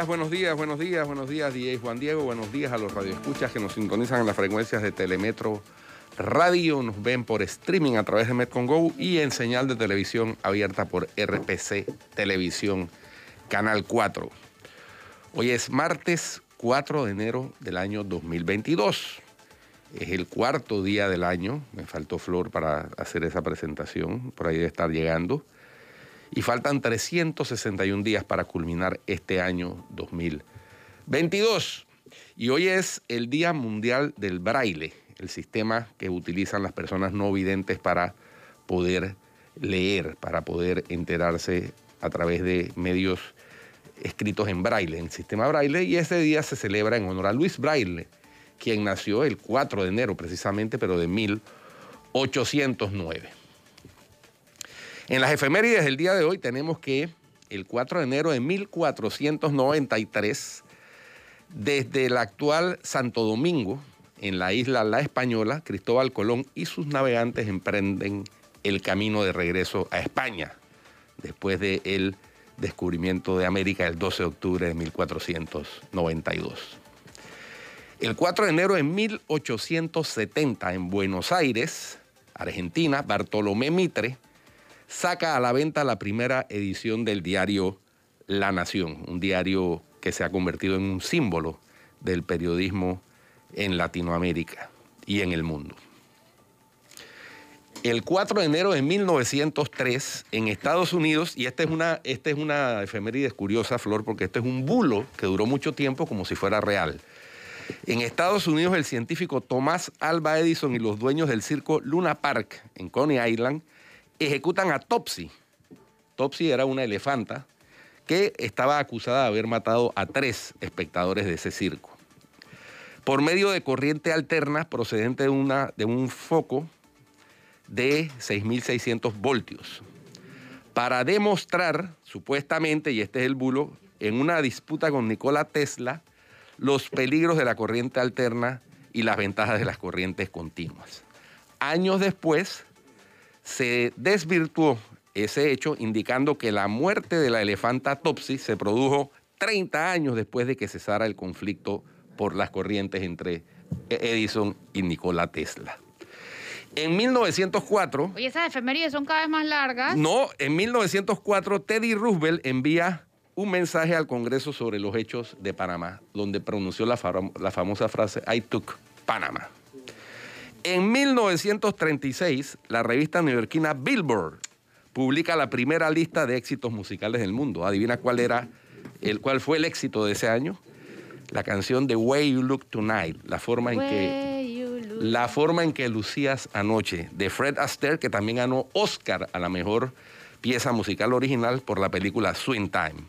buenos días, DJ Juan Diego, buenos días a los radioescuchas que nos sintonizan en las frecuencias de Telemetro Radio, nos ven por streaming a través de Metcon Go y en señal de televisión abierta por RPC Televisión, Canal 4. Hoy es martes 4 de enero del año 2022. Es el cuarto día del año, me faltó Flor para hacer esa presentación, por ahí debe estar llegando. Y faltan 361 días para culminar este año 2022. Y hoy es el Día Mundial del Braille, el sistema que utilizan las personas no videntes para poder leer, para poder enterarse a través de medios escritos en braille, en sistema braille. Y ese día se celebra en honor a Luis Braille, quien nació el 4 de enero precisamente, pero de 1809. En las efemérides del día de hoy tenemos que el 4 de enero de 1493, desde el actual Santo Domingo, en la isla La Española, Cristóbal Colón y sus navegantes emprenden el camino de regreso a España, después del descubrimiento de América el 12 de octubre de 1492. El 4 de enero de 1870, en Buenos Aires, Argentina, Bartolomé Mitre saca a la venta la primera edición del diario La Nación, un diario que se ha convertido en un símbolo del periodismo en Latinoamérica y en el mundo. El 4 de enero de 1903, en Estados Unidos, y esta es una efeméride curiosa, Flor, porque este es un bulo que duró mucho tiempo como si fuera real. En Estados Unidos, el científico Thomas Alva Edison y los dueños del circo Luna Park en Coney Island ejecutan a Topsy. Topsy era una elefanta que estaba acusada de haber matado a 3 espectadores de ese circo. Por medio de corriente alterna procedente de un foco de 6.600 voltios. Para demostrar, supuestamente, y este es el bulo, en una disputa con Nikola Tesla, los peligros de la corriente alterna y las ventajas de las corrientes continuas. Años después, se desvirtuó ese hecho, indicando que la muerte de la elefanta Topsy se produjo 30 años después de que cesara el conflicto por las corrientes entre Edison y Nikola Tesla. En 1904... Oye, esas efemérides son cada vez más largas. No, en 1904 Teddy Roosevelt envía un mensaje al Congreso sobre los hechos de Panamá, donde pronunció la famosa frase I took Panama. En 1936, la revista neoyorquina Billboard publica la primera lista de éxitos musicales del mundo. Adivina cuál fue el éxito de ese año. La canción The Way You Look Tonight, la forma en que lucías anoche, de Fred Astaire, que también ganó Oscar a la mejor pieza musical original por la película Swing Time.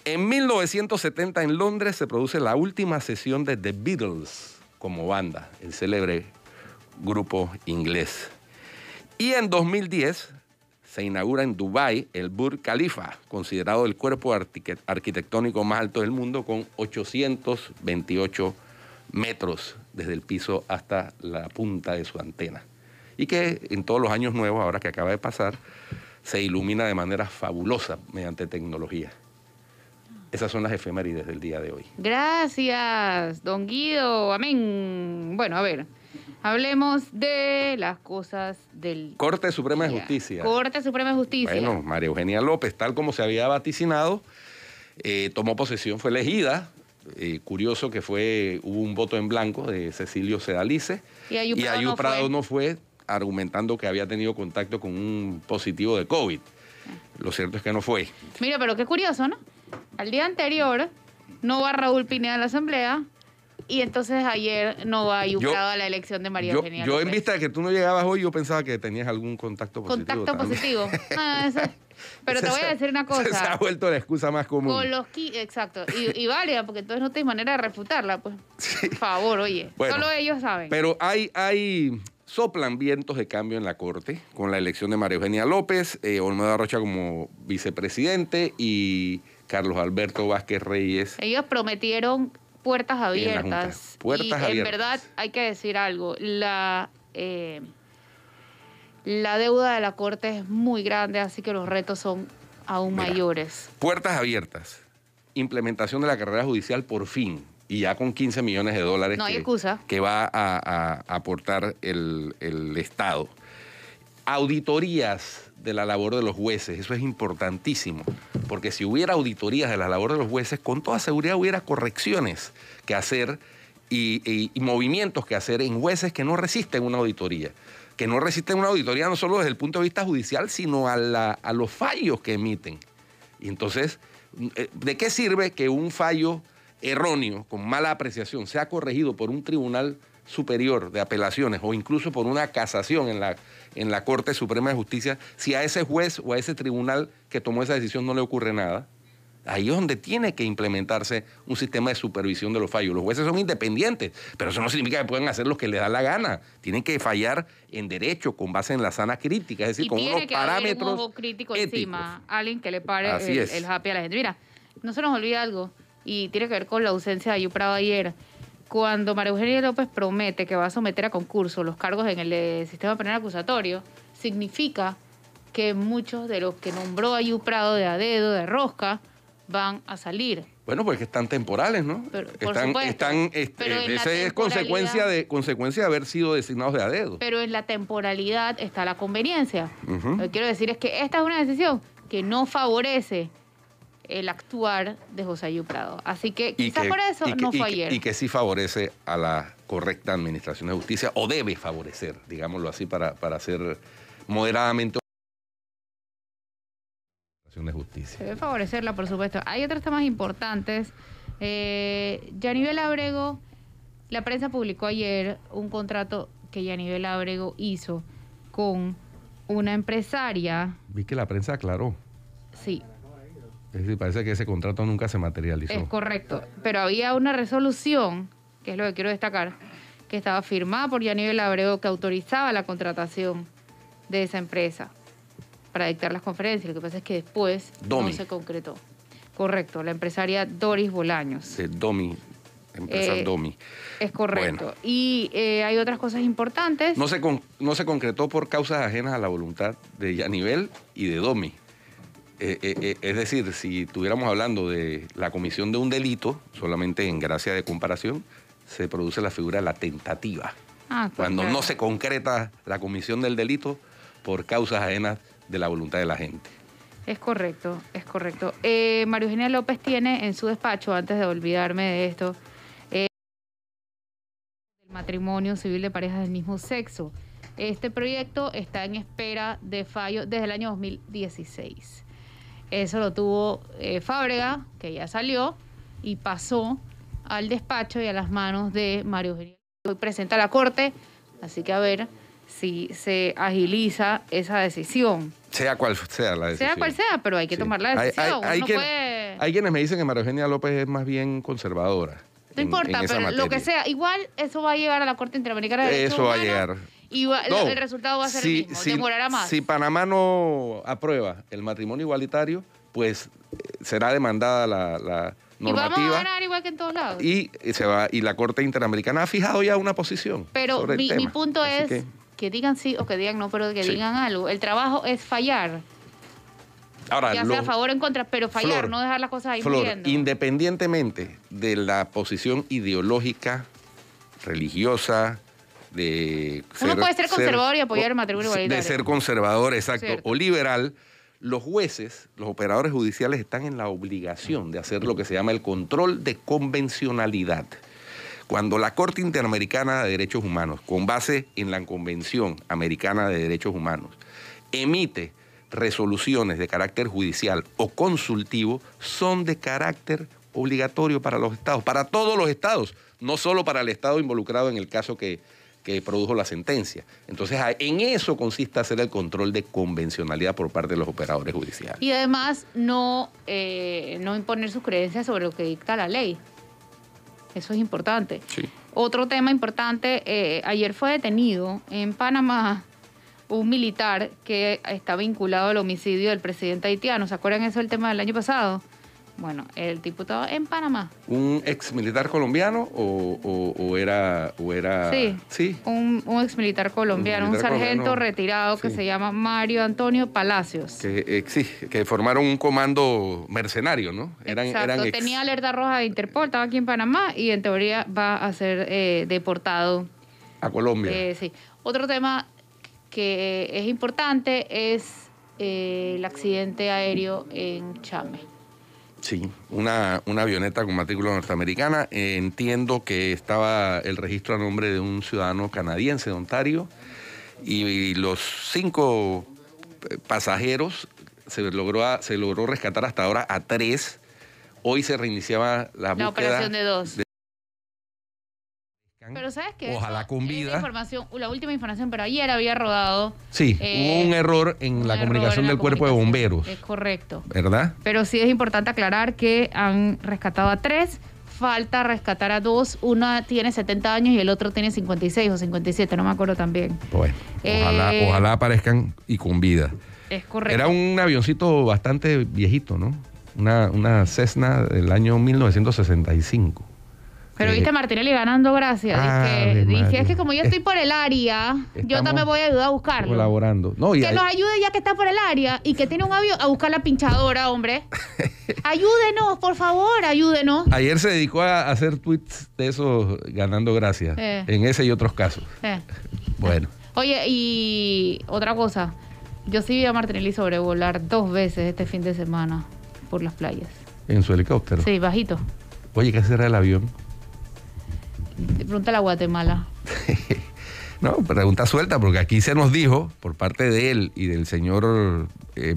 En 1970 en Londres se produce la última sesión de The Beatles como banda, el célebre grupo inglés. Y en 2010 se inaugura en Dubái el Burj Khalifa, considerado el cuerpo arquitectónico más alto del mundo, con 828 metros desde el piso hasta la punta de su antena. Y que en todos los años nuevos, ahora que acaba de pasar, se ilumina de manera fabulosa mediante tecnología. Esas son las efemérides del día de hoy. Gracias, don Guido. Amén. Bueno, a ver, hablemos de las cosas del Corte Suprema de día. Justicia. Corte Suprema de Justicia. Bueno, María Eugenia López, tal como se había vaticinado, tomó posesión, fue elegida. Curioso que hubo un voto en blanco de Cecilio Sedalice. Y Ayub Prado no fue, argumentando que había tenido contacto con un positivo de COVID. Lo cierto es que no fue. Mira, pero qué curioso, ¿no? Al día anterior no va Raúl Pineda a la Asamblea y entonces ayer no va Ayub Prado a la elección de María Eugenia López. Yo en vista de que tú no llegabas hoy, yo pensaba que tenías algún contacto positivo. Contacto positivo. Pero te voy a decir una cosa. Se ha vuelto la excusa más común. Con los exacto. Y válida, porque entonces no tienes manera de refutarla, pues. Sí. Por favor, oye. Bueno, solo ellos saben. Pero soplan vientos de cambio en la Corte con la elección de María Eugenia López, Olmedo Rocha como vicepresidente y Carlos Alberto Vázquez Reyes. Ellos prometieron puertas abiertas. Puertas abiertas. En verdad hay que decir algo. La deuda de la Corte es muy grande, así que los retos son aún mayores. Puertas abiertas implementación de la carrera judicial por fin, y ya con 15 millones de dólares No hay excusa. que va a aportar el Estado. Auditorías de la labor de los jueces, eso es importantísimo, porque si hubiera auditorías de la labor de los jueces, con toda seguridad hubiera correcciones que hacer y movimientos que hacer en jueces que no resisten una auditoría. Que no resisten una auditoría no solo desde el punto de vista judicial, sino a los fallos que emiten. Y entonces, ¿de qué sirve que un fallo erróneo, con mala apreciación, sea corregido por un tribunal superior de apelaciones o incluso por una casación en la Corte Suprema de Justicia, si a ese juez o a ese tribunal que tomó esa decisión no le ocurre nada? Ahí es donde tiene que implementarse un sistema de supervisión de los fallos. Los jueces son independientes, pero eso no significa que puedan hacer lo que les da la gana. Tienen que fallar en derecho, con base en la sana crítica, es decir, y con unos tiene que parámetros haber un ojo crítico éticos. encima, alguien que le pare Así es. el happy a la gente. Mira, no se nos olvida algo, y tiene que ver con la ausencia de Ayub Prado ayer. Cuando María Eugenia López promete que va a someter a concurso los cargos en el sistema penal acusatorio, significa que muchos de los que nombró Ayub Prado de a dedo, de rosca, van a salir. Bueno, pues que están temporales, ¿no? Pero, por supuesto. Pero en la esa es temporalidad- consecuencia de haber sido designados de a dedo. Pero en la temporalidad está la conveniencia. Lo que quiero decir es que esta es una decisión que no favorece el actuar de José Ayub Prado. Así que quizás por eso no fue ayer. Y que sí favorece a la correcta administración de justicia, o debe favorecer, digámoslo así, para ser moderadamente de justicia. Debe favorecerla, por supuesto. Hay otros temas importantes. Yanivel Ábrego, la prensa publicó ayer un contrato que Yanivel Ábrego hizo con una empresaria. Vi que la prensa aclaró. Sí, Es decir, parece que ese contrato nunca se materializó. es correcto. Pero había una resolución, que es lo que quiero destacar, que estaba firmada por Yanivel Ábrego, que autorizaba la contratación de esa empresa para dictar las conferencias. Lo que pasa es que después Domi. no se concretó. Correcto, la empresaria Doris Bolaños. De Domi, empresa Domi. Es correcto. Bueno. Y hay otras cosas importantes. No se concretó por causas ajenas a la voluntad de Yanivel y de Domi. Es decir, si estuviéramos hablando de la comisión de un delito, solamente en gracia de comparación, se produce la figura de la tentativa. Pues Cuando claro. no se concreta la comisión del delito por causas ajenas de la voluntad de la gente. Es correcto, es correcto. María Eugenia López tiene en su despacho, antes de olvidarme de esto, el matrimonio civil de parejas del mismo sexo. Este proyecto está en espera de fallo desde el año 2016. Eso lo tuvo Fábrega, que ya salió, y pasó al despacho y a las manos de María Eugenia. Hoy presenta a la Corte, así que a ver si se agiliza esa decisión. Sea cual sea la decisión. Sea cual sea, pero hay que tomar la decisión. Hay Hay quienes me dicen que María Eugenia López es más bien conservadora. No importa, esa pero materia. lo que sea, igual eso va a llegar a la Corte Interamericana de Derechos Eso va a Humanos llegar. Y el resultado va a ser el mismo, demorará más. Si Panamá no aprueba el matrimonio igualitario, pues será demandada la y vamos a normativa. ganar igual que en todos lados. Y la Corte Interamericana ha fijado ya una posición. Pero sobre el tema. mi punto Así es que digan sí o que digan no, pero que Sí. digan algo. El trabajo es fallar. Ahora, Ya sea a favor o en contra, pero fallar, Flor, no dejar las cosas ahí Flor, muriendo. independientemente de la posición ideológica, religiosa, de Uno puede ser conservador y apoyar el matrimonio igualitario. De ser conservador, exacto, Cierto. o liberal. Los jueces, los operadores judiciales están en la obligación de hacer lo que se llama el control de convencionalidad. Cuando la Corte Interamericana de Derechos Humanos, con base en la Convención Americana de Derechos Humanos, emite resoluciones de carácter judicial o consultivo, son de carácter obligatorio para los estados, para todos los estados, no solo para el estado involucrado en el caso que produjo la sentencia. Entonces, en eso consiste hacer el control de convencionalidad por parte de los operadores judiciales. Y además no imponer sus creencias sobre lo que dicta la ley. Eso es importante. Sí. Otro tema importante, ayer fue detenido en Panamá un militar que está vinculado al homicidio del presidente haitiano. ¿Se acuerdan eso del tema del año pasado? Bueno, el tipo estaba en Panamá. ¿Un ex militar colombiano o era? Sí, Sí. un ex militar colombiano, un militar sargento colombiano, retirado que sí. se llama Mario Antonio Palacios. Que formaron un comando mercenario, ¿no? Exacto, tenía alerta roja de Interpol, estaba aquí en Panamá y en teoría va a ser deportado. A Colombia. Sí. Otro tema que es importante es el accidente aéreo en Chame. Sí, una avioneta con matrícula norteamericana. Entiendo que estaba el registro a nombre de un ciudadano canadiense de Ontario y los 5 pasajeros se logró rescatar hasta ahora a 3. Hoy se reiniciaba la búsqueda. La operación de 2. Pero ¿sabes qué? Ojalá con vida. La última información, pero ayer había rodado. Sí, hubo un error en la comunicación del cuerpo de bomberos. Es correcto. ¿Verdad? Pero sí es importante aclarar que han rescatado a 3. Falta rescatar a 2. Una tiene 70 años y el otro tiene 56 o 57, no me acuerdo también. Bueno, ojalá aparezcan y con vida. Es correcto. Era un avioncito bastante viejito, ¿no? Una Cessna del año 1965. Pero viste a Martinelli ganando gracias. Dije, es que como yo estoy por el área, yo también voy a ayudar a buscarlo. Colaborando. No, que nos ayude ya que está por el área y que tiene un avión a buscar la pinchadora, hombre. Ayúdenos, por favor, ayúdenos. Ayer se dedicó a hacer tweets de esos ganando gracias. En ese y otros casos. Bueno. Oye, y otra cosa. Yo sí vi a Martinelli sobrevolar 2 veces este fin de semana por las playas. ¿En su helicóptero? Sí, bajito. Oye, ¿qué será el avión? Pregúntale a Guatemala. No, pregunta suelta, porque aquí se nos dijo, por parte de él y del señor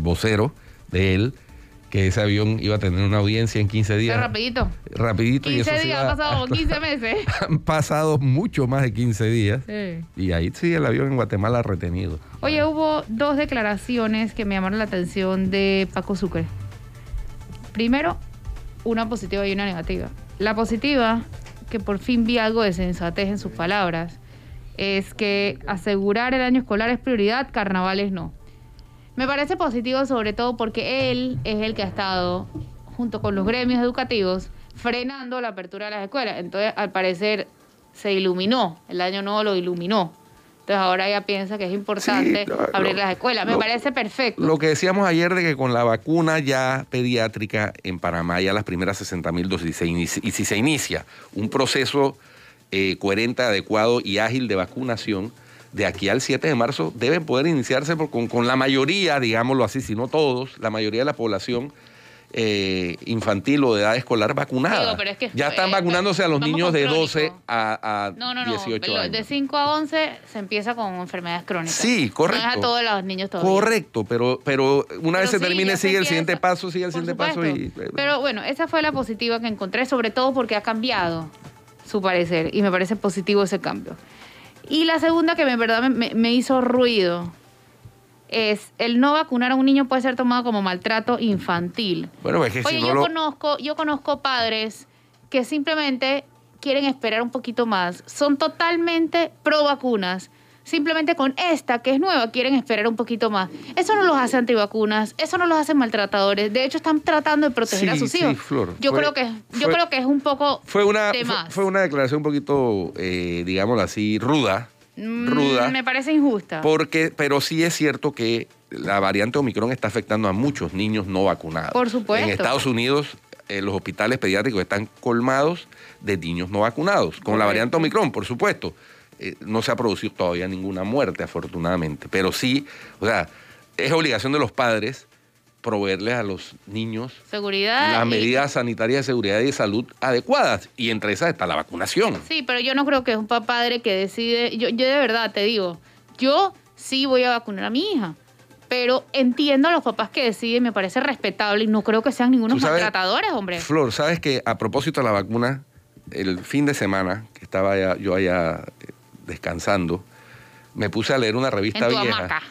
vocero de él, que ese avión iba a tener una audiencia en 15 días. Rapidito. 15 días, han pasado 15 meses. Han pasado mucho más de 15 días. Sí. Y ahí sí el avión en Guatemala retenido. Oye, hubo 2 declaraciones que me llamaron la atención de Paco Sucre. Primero, una positiva y una negativa. La positiva, que por fin vi algo de sensatez en sus palabras, es que asegurar el año escolar es prioridad, carnavales no. Me parece positivo sobre todo porque él es el que ha estado, junto con los gremios educativos, frenando la apertura de las escuelas. Entonces, al parecer, se iluminó, el año nuevo lo iluminó. Entonces, ahora ya piensa que es importante abrir las escuelas. Me parece perfecto. Lo que decíamos ayer de que con la vacuna ya pediátrica en Panamá, ya las primeras 60,000 dosis, y si se inicia un proceso coherente, adecuado y ágil de vacunación, de aquí al 7 de marzo deben poder iniciarse con la mayoría, digámoslo así, si no todos, la mayoría de la población infantil o de edad escolar vacunada. Digo, pero es que, ya están vacunándose a los niños de 12 a no, 18 años. De 5 a 11 se empieza con enfermedades crónicas. Sí, correcto. No es a todos los niños todavía. Correcto, pero una vez se termine, sigue el siguiente paso, Pero bueno, esa fue la positiva que encontré, sobre todo porque ha cambiado su parecer y me parece positivo ese cambio. Y la segunda que en verdad me hizo ruido es el no vacunar a un niño puede ser tomado como maltrato infantil. Bueno, es que oye, si no yo conozco padres que simplemente quieren esperar un poquito más, son totalmente pro vacunas. Simplemente con esta, que es nueva, quieren esperar un poquito más. Eso no los hace antivacunas, eso no los hace maltratadores. De hecho, están tratando de proteger a sus hijos. Sí, Flor. Yo creo que es un poco de más. Fue una declaración un poquito, digámoslo así, ruda. Me parece injusta. Pero sí es cierto que la variante Omicron está afectando a muchos niños no vacunados. Por supuesto. En Estados Unidos, los hospitales pediátricos están colmados de niños no vacunados. Con la variante Omicron, por supuesto. No se ha producido todavía ninguna muerte, afortunadamente. Pero sí, o sea, es obligación de los padres proveerles a los niños seguridad, las medidas sanitarias de seguridad y de salud adecuadas. Y entre esas está la vacunación. Sí, pero yo no creo que es un padre que decide... Yo de verdad te digo, yo sí voy a vacunar a mi hija. Pero entiendo a los papás que deciden, me parece respetable y no creo que sean ningunos maltratadores, hombre. Flor, ¿sabes que a propósito de la vacuna, el fin de semana que estaba yo allá descansando, me puse a leer una revista vieja. Hamaca.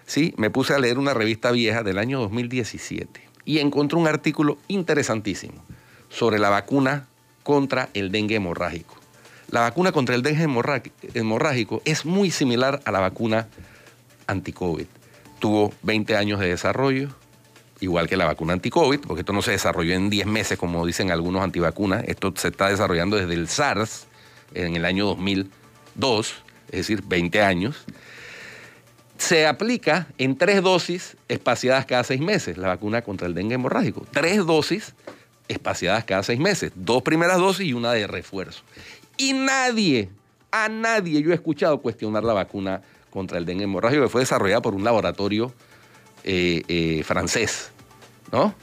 Sí, me puse a leer una revista vieja del año 2017 y encontré un artículo interesantísimo sobre la vacuna contra el dengue hemorrágico. La vacuna contra el dengue hemorrágico es muy similar a la vacuna anti-COVID. Tuvo 20 años de desarrollo, igual que la vacuna anti-COVID, porque esto no se desarrolló en 10 meses, como dicen algunos antivacunas. Esto se está desarrollando desde el SARS en el año 2002, es decir, 20 años. Se aplica en 3 dosis espaciadas cada 6 meses, la vacuna contra el dengue hemorrágico. 3 dosis espaciadas cada 6 meses, 2 primeras dosis y una de refuerzo. Y a nadie yo he escuchado cuestionar la vacuna contra el dengue hemorrágico, que fue desarrollada por un laboratorio francés, ¿no?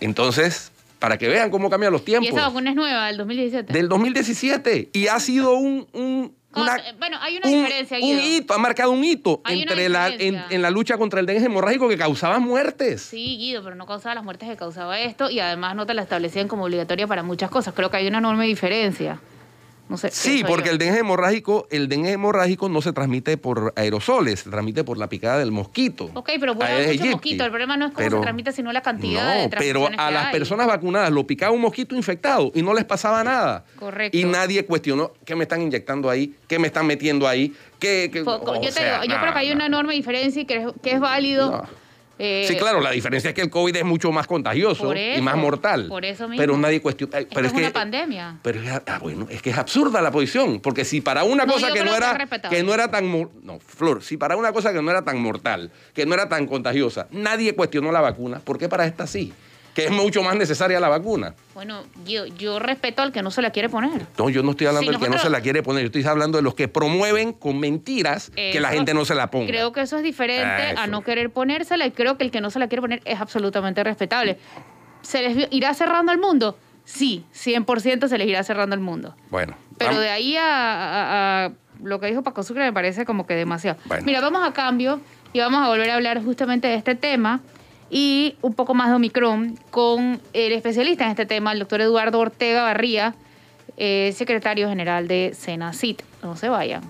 Entonces, para que vean cómo cambian los tiempos. Y esa vacuna es nueva, del 2017. Del 2017. Y ha sido bueno, hay una diferencia, Guido. Un hito, ha marcado un hito en la lucha contra el dengue hemorrágico que causaba muertes. Sí, Guido, pero no causaba las muertes que causaba esto y además no te la establecían como obligatoria para muchas cosas. Creo que hay una enorme diferencia. No sé, sí, porque el dengue hemorrágico no se transmite por aerosoles, se transmite por la picada del mosquito. Ok, pero puede haber muchos mosquitos. El problema no es cómo se transmite, sino la cantidad de transmisiones. Pero a las personas vacunadas lo picaba un mosquito infectado y no les pasaba nada. Correcto. Y nadie cuestionó qué me están inyectando ahí, qué me están metiendo ahí. Yo creo que hay una enorme diferencia y que es válido. No. Sí, claro, la diferencia es que el COVID es mucho más contagioso y más mortal. Por eso mismo. Pero nadie cuestiona. Pero es una pandemia. Pero bueno, es que es absurda la posición. Porque si para una cosa que no era tan... No, Flor, si para una cosa que no era tan mortal, que no era tan contagiosa, nadie cuestionó la vacuna, ¿por qué para esta sí? Que es mucho más necesaria la vacuna. Bueno, yo respeto al que no se la quiere poner. No, yo no estoy hablando del que no se la quiere poner. Yo estoy hablando de los que promueven con mentiras que la gente no se la ponga. Creo que eso es diferente a no querer ponérsela y creo que el que no se la quiere poner es absolutamente respetable. ¿Se les irá cerrando el mundo? Sí, 100% se les irá cerrando el mundo. Bueno. Pero de ahí a lo que dijo Paco Sucre me parece como que demasiado. Bueno. Mira, vamos a cambio y vamos a volver a hablar justamente de este tema y un poco más de Omicron con el especialista en este tema, el doctor Eduardo Ortega Barría, secretario general de Senacit. No se vayan.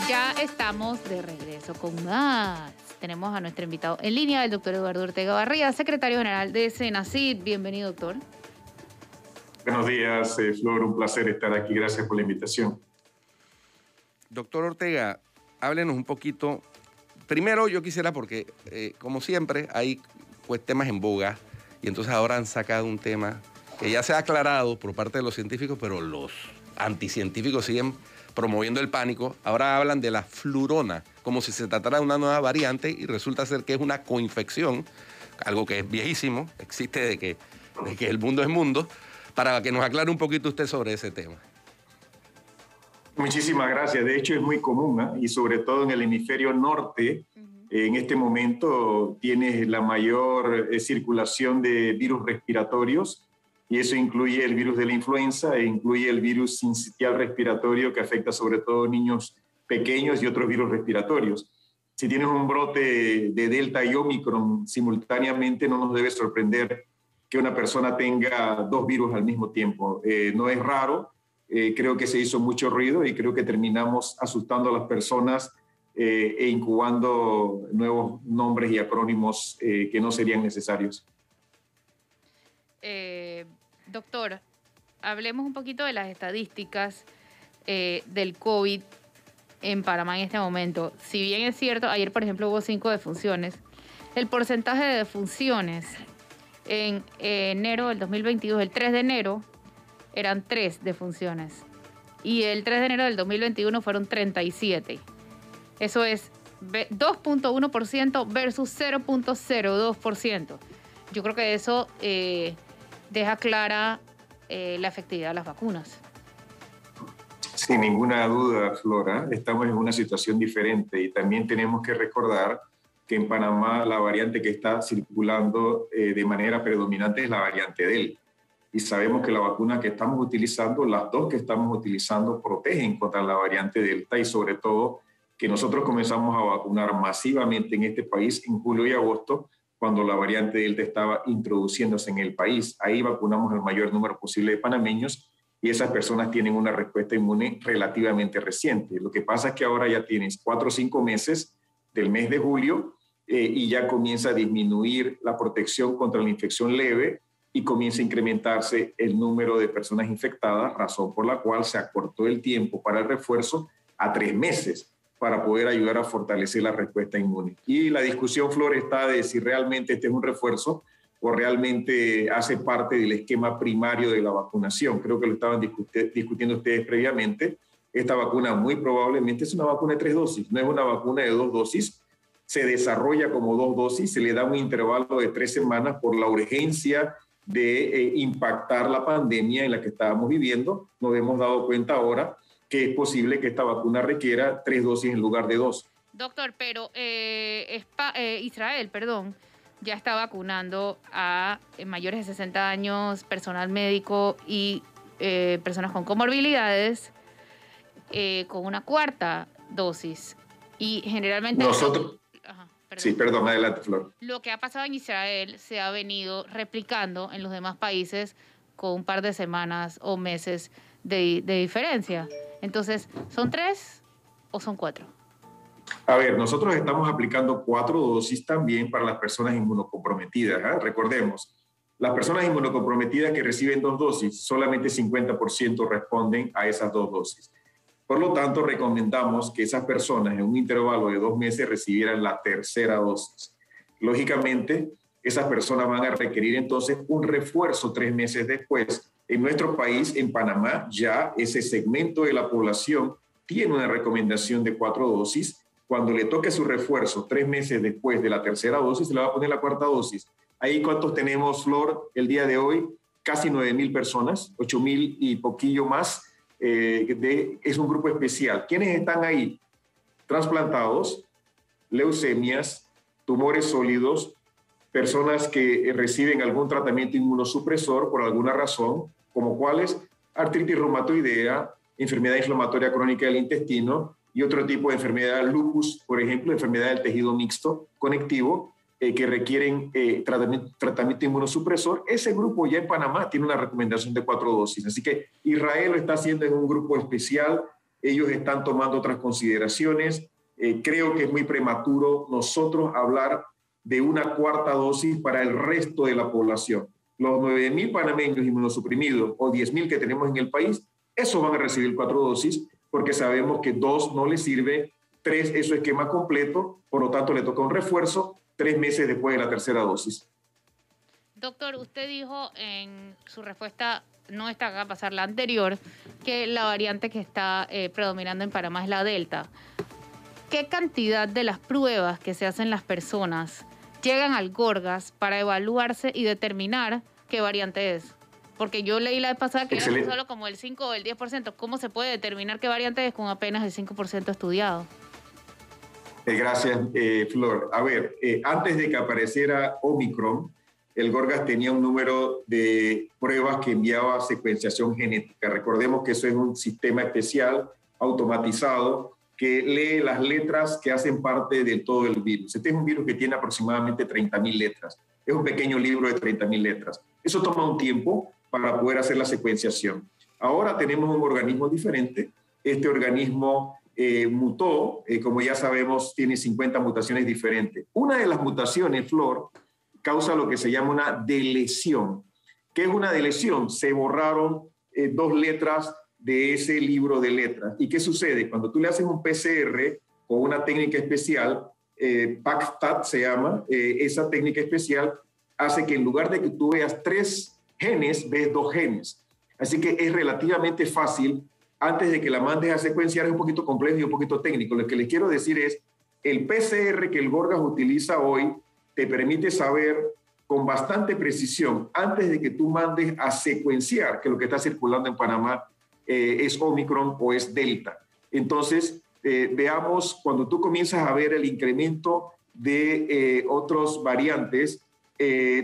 Ya estamos de regreso con más. Tenemos a nuestro invitado en línea, el doctor Eduardo Ortega Barría, secretario general de Senacit. Bienvenido, doctor. Buenos días, Flor. Un placer estar aquí. Gracias por la invitación. Doctor Ortega, háblenos un poquito. Primero yo quisiera, porque como siempre hay temas en boga y entonces ahora han sacado un tema que ya se ha aclarado por parte de los científicos, pero los anticientíficos siguen promoviendo el pánico. Ahora hablan de la flurona, como si se tratara de una nueva variante y resulta ser que es una coinfección, algo que es viejísimo, existe de que el mundo es mundo, para que nos aclare un poquito usted sobre ese tema. Muchísimas gracias. De hecho, es muy común, y sobre todo en el hemisferio norte, en este momento tienes la mayor circulación de virus respiratorios, y eso incluye el virus de la influenza e incluye el virus sincitial respiratorio que afecta sobre todo niños pequeños y otros virus respiratorios. Si tienes un brote de Delta y Omicron simultáneamente, no nos debe sorprender que una persona tenga 2 virus al mismo tiempo. No es raro. Creo que se hizo mucho ruido y creo que terminamos asustando a las personas e incubando nuevos nombres y acrónimos que no serían necesarios. Doctor, hablemos un poquito de las estadísticas del COVID en Panamá en este momento. Si bien es cierto, ayer por ejemplo hubo 5 defunciones, el porcentaje de defunciones en enero del 2022, el 3 de enero, eran 3 defunciones. Y el 3 de enero del 2021 fueron 37. Eso es 2.1% versus 0.02%. Yo creo que eso deja clara la efectividad de las vacunas. Sin ninguna duda, Flora, estamos en una situación diferente y también tenemos que recordar que en Panamá la variante que está circulando de manera predominante es la variante Delta. Y sabemos que la vacuna que estamos utilizando, las 2 que estamos utilizando, protegen contra la variante Delta y sobre todo que nosotros comenzamos a vacunar masivamente en este país en julio y agosto cuando la variante Delta estaba introduciéndose en el país. Ahí vacunamos el mayor número posible de panameños y esas personas tienen una respuesta inmune relativamente reciente. Lo que pasa es que ahora ya tienes 4 o 5 meses del mes de julio y ya comienza a disminuir la protección contra la infección leve y comienza a incrementarse el número de personas infectadas, razón por la cual se acortó el tiempo para el refuerzo a 3 meses para poder ayudar a fortalecer la respuesta inmune. Y la discusión, Flor, está de si realmente este es un refuerzo o realmente hace parte del esquema primario de la vacunación. Creo que lo estaban discutiendo ustedes previamente. Esta vacuna muy probablemente es una vacuna de 3 dosis, no es una vacuna de 2 dosis. Se desarrolla como 2 dosis, se le da un intervalo de 3 semanas por la urgencia de impactar la pandemia en la que estábamos viviendo. Nos hemos dado cuenta ahora que es posible que esta vacuna requiera 3 dosis en lugar de 2. Doctor, pero Israel, ya está vacunando a mayores de 60 años, personal médico y personas con comorbilidades con una 4ª dosis. Y generalmente... Nosotros... Sí, perdón, adelante, Flor. Lo que ha pasado en Israel se ha venido replicando en los demás países con un par de semanas o meses de diferencia. Entonces, ¿son 3 o son 4? A ver, nosotros estamos aplicando 4 dosis también para las personas inmunocomprometidas. Recordemos, las personas inmunocomprometidas que reciben 2 dosis, solamente 50% responden a esas 2 dosis. Por lo tanto, recomendamos que esas personas en un intervalo de 2 meses recibieran la 3ª dosis. Lógicamente, esas personas van a requerir entonces un refuerzo 3 meses después. En nuestro país, en Panamá, ya ese segmento de la población tiene una recomendación de 4 dosis. Cuando le toque su refuerzo 3 meses después de la 3ª dosis, se le va a poner la 4ª dosis. Ahí, ¿cuántos tenemos, Flor, el día de hoy? Casi 9,000 personas, 8,000 y poquillo más. Es un grupo especial. ¿Quiénes están ahí? Trasplantados, leucemias, tumores sólidos, personas que reciben algún tratamiento inmunosupresor por alguna razón, como cuáles: artritis reumatoidea, enfermedad inflamatoria crónica del intestino y otro tipo de enfermedad, lupus, por ejemplo, enfermedad del tejido mixto conectivo, que requieren tratamiento inmunosupresor. Ese grupo ya en Panamá tiene una recomendación de 4 dosis. Así que Israel lo está haciendo en un grupo especial. Ellos están tomando otras consideraciones. Creo que es muy prematuro nosotros hablar de una 4ª dosis para el resto de la población. Los 9,000 panameños inmunosuprimidos o 10,000 que tenemos en el país, esos van a recibir 4 dosis porque sabemos que 2 no les sirve, 3 es su esquema completo, por lo tanto le toca un refuerzo 3 meses después de la 3ª dosis. Doctor, usted dijo en su respuesta, no está acá a pasar la anterior, que la variante que está predominando en Panamá es la Delta. ¿Qué cantidad de las pruebas que se hacen las personas llegan al Gorgas para evaluarse y determinar qué variante es? Porque yo leí la vez pasada que era solo como el 5 o el 10%. ¿Cómo se puede determinar qué variante es con apenas el 5% estudiado? Gracias, Flor. A ver, antes de que apareciera Omicron, el Gorgas tenía un número de pruebas que enviaba secuenciación genética. Recordemos que eso es un sistema especial, automatizado, que lee las letras que hacen parte de todo el virus. Este es un virus que tiene aproximadamente 30,000 letras. Es un pequeño libro de 30,000 letras. Eso toma un tiempo para poder hacer la secuenciación. Ahora tenemos un organismo diferente. Este organismo mutó, como ya sabemos, tiene 50 mutaciones diferentes. Una de las mutaciones, Flor, causa lo que se llama una delesión. ¿Qué es una delesión? Se borraron 2 letras de ese libro de letras. ¿Y qué sucede? Cuando tú le haces un PCR con una técnica especial, PACSTAT se llama, esa técnica especial hace que en lugar de que tú veas 3 genes, ves 2 genes. Así que es relativamente fácil. Antes de que la mandes a secuenciar, es un poquito complejo y un poquito técnico. Lo que les quiero decir es, el PCR que el Gorgas utiliza hoy te permite saber con bastante precisión, antes de que tú mandes a secuenciar, que lo que está circulando en Panamá es Omicron o es Delta. Entonces, veamos, cuando tú comienzas a ver el incremento de otras variantes,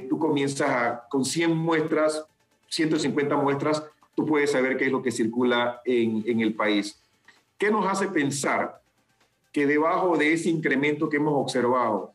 tú comienzas con 100 muestras, 150 muestras, tú puedes saber qué es lo que circula en el país. ¿Qué nos hace pensar que debajo de ese incremento que hemos observado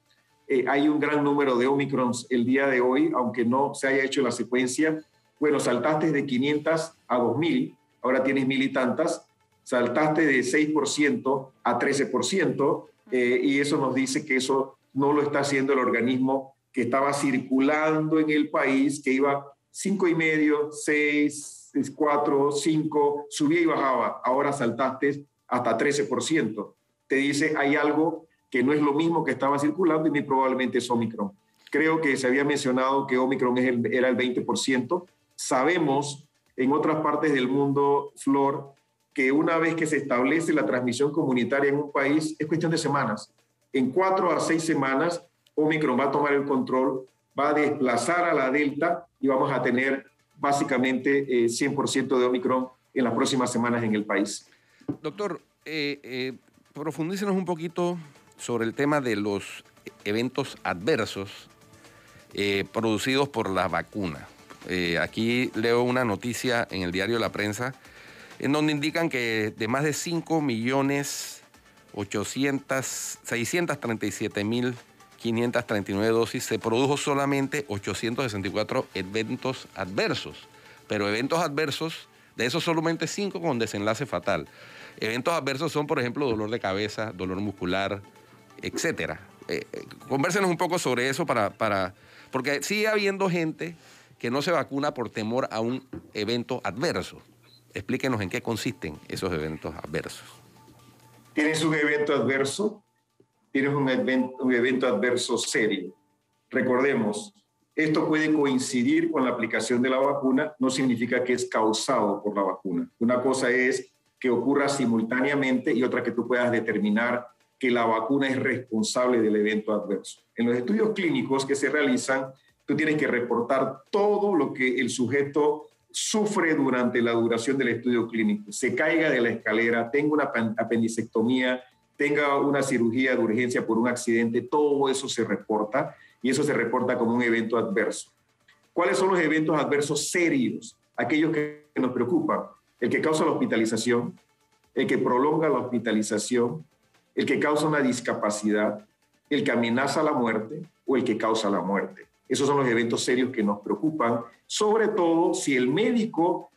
hay un gran número de Omicrons el día de hoy, aunque no se haya hecho la secuencia? Bueno, saltaste de 500 a 2,000, ahora tienes 1,000 y tantas, saltaste de 6% a 13%, y eso nos dice que eso no lo está haciendo el organismo que estaba circulando en el país, que iba 5,5, 6, 4, 5, subía y bajaba. Ahora saltaste hasta 13%. Te dice, hay algo que no es lo mismo que estaba circulando y muy probablemente es Omicron. Creo que se había mencionado que Omicron era el 20%. Sabemos en otras partes del mundo, Flor, que una vez que se establece la transmisión comunitaria en un país, es cuestión de semanas. En 4 a 6 semanas, Omicron va a tomar el control, va a desplazar a la Delta y vamos a tener básicamente 100% de Omicron en las próximas semanas en el país. Doctor, profundícenos un poquito sobre el tema de los eventos adversos producidos por la vacuna. Aquí leo una noticia en el diario La Prensa en donde indican que de más de 5.637.539 dosis se produjo solamente 864 eventos adversos. Pero eventos adversos, de esos solamente 5 con desenlace fatal. Eventos adversos son, por ejemplo, dolor de cabeza, dolor muscular, etcétera. Convérsenos un poco sobre eso porque sigue habiendo gente que no se vacuna por temor a un evento adverso. Explíquenos en qué consisten esos eventos adversos. Tienes un evento adverso, tienes un evento adverso serio. Recordemos, esto puede coincidir con la aplicación de la vacuna, no significa que es causado por la vacuna. Una cosa es que ocurra simultáneamente y otra que tú puedas determinar que la vacuna es responsable del evento adverso. En los estudios clínicos que se realizan, tú tienes que reportar todo lo que el sujeto sufre durante la duración del estudio clínico. Se caiga de la escalera, tenga una apendicectomía, tenga una cirugía de urgencia por un accidente, todo eso se reporta y eso se reporta como un evento adverso. ¿Cuáles son los eventos adversos serios? Aquellos que nos preocupan. El que causa la hospitalización, el que prolonga la hospitalización, el que causa una discapacidad, el que amenaza la muerte o el que causa la muerte. Esos son los eventos serios que nos preocupan, sobre todo si el médico